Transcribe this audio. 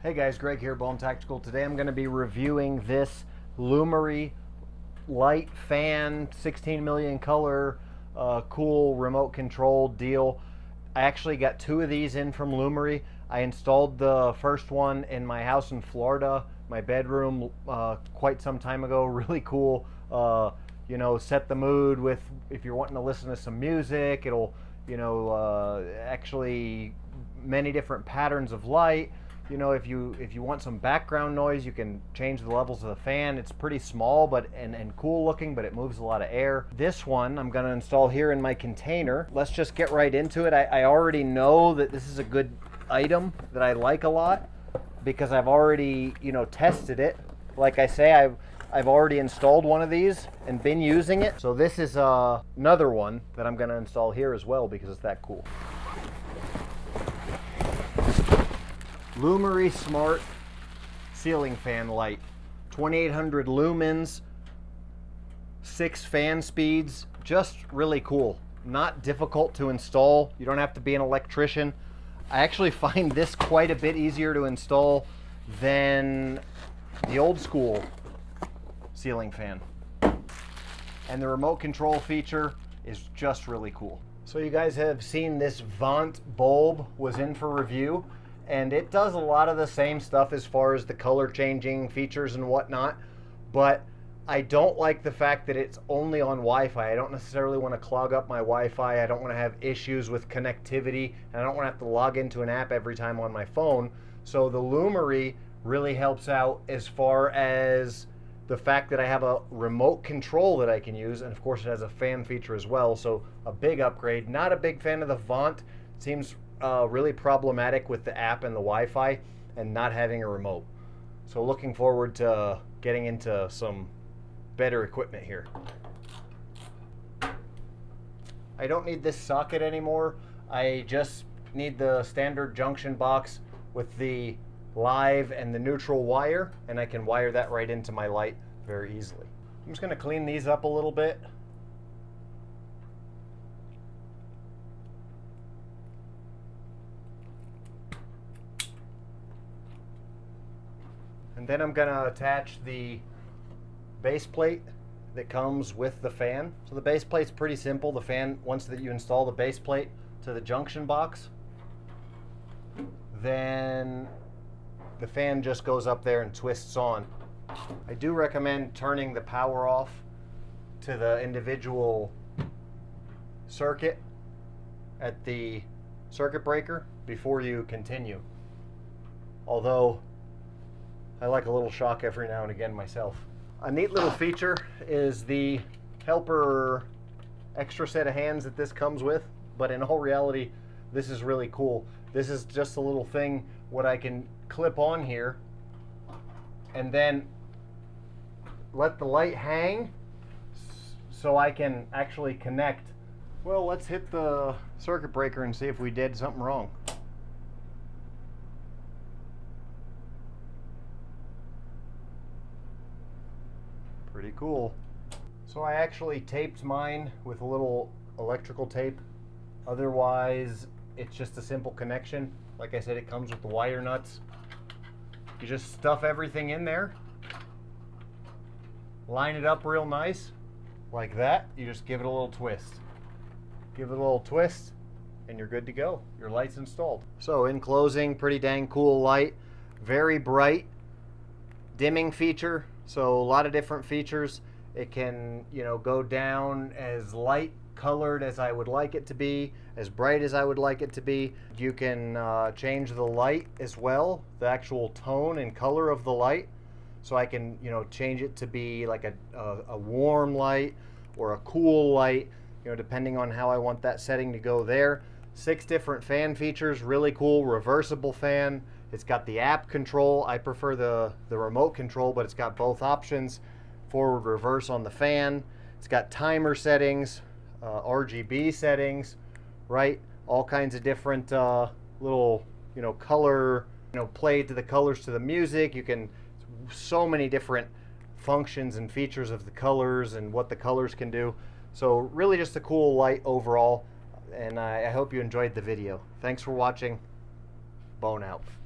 Hey guys, Greg here, Bone Tactical. Today I'm going to be reviewing this Lumary light fan, 16 million color, cool remote control deal. I actually got two of these in from Lumary. I installed the first one in my house in Florida, my bedroom, quite some time ago. Really cool. You know, set the mood with, if you're wanting to listen to some music, it'll, actually many different patterns of light. You know, if you want some background noise, you can change the levels of the fan. It's pretty small but and cool looking, but it moves a lot of air. This one I'm going to install here in my container. Let's just get right into it. I already know that this is a good item that I like a lot because I've already, tested it. Like I say, I've already installed one of these and been using it. So this is another one that I'm going to install here as well because it's that cool. Lumary Smart Ceiling Fan Light, 2800 lumens, 6 fan speeds, just really cool. Not difficult to install. You don't have to be an electrician. I actually find this quite a bit easier to install than the old school ceiling fan. And the remote control feature is just really cool. So you guys have seen this Vant bulb was in for review. And it does a lot of the same stuff as far as the color changing features and whatnot, but I don't like the fact that it's only on Wi-Fi. I don't necessarily want to clog up my Wi-Fi. I don't want to have issues with connectivity, and I don't want to have to log into an app every time on my phone. So the Lumary really helps out as far as the fact that I have a remote control that I can use, and of course it has a fan feature as well, so a big upgrade. Not a big fan of the Vant. It seems really problematic with the app and the Wi-Fi and not having a remote. So looking forward to getting into some better equipment here. I don't need this socket anymore. I just need the standard junction box with the live and the neutral wire, and I can wire that right into my light very easily. I'm just going to clean these up a little bit. And then I'm going to attach the base plate that comes with the fan. So the base plate's pretty simple. The fan, once that you install the base plate to the junction box, then the fan just goes up there and twists on. I do recommend turning the power off to the individual circuit at the circuit breaker before you continue. Although I like a little shock every now and again myself. A neat little feature is the helper extra set of hands that this comes with, but in all reality, this is really cool. This is just a little thing what I can clip on here and then let the light hang so I can actually connect. Well, let's hit the circuit breaker and see if we did something wrong. Pretty cool. So I actually taped mine with a little electrical tape. Otherwise, it's just a simple connection. Like I said, it comes with the wire nuts. You just stuff everything in there, line it up real nice, like that. You just give it a little twist. Give it a little twist, and you're good to go. Your light's installed. So in closing, pretty dang cool light. Very bright. Dimming feature. So a lot of different features. It can, go down as light colored as I would like it to be, as bright as I would like it to be. You can change the light as well, the actual tone and color of the light. So I can, change it to be like a warm light or a cool light, depending on how I want that setting to go there. 6 different fan features, really cool. Reversible fan. It's got the app control. I prefer the remote control, but it's got both options, forward, reverse on the fan. It's got timer settings, RGB settings, right? All kinds of different little, color, play to the colors to the music. You can, so many different functions and features of the colors and what the colors can do. So really just a cool light overall, and I hope you enjoyed the video. Thanks for watching. Bone out.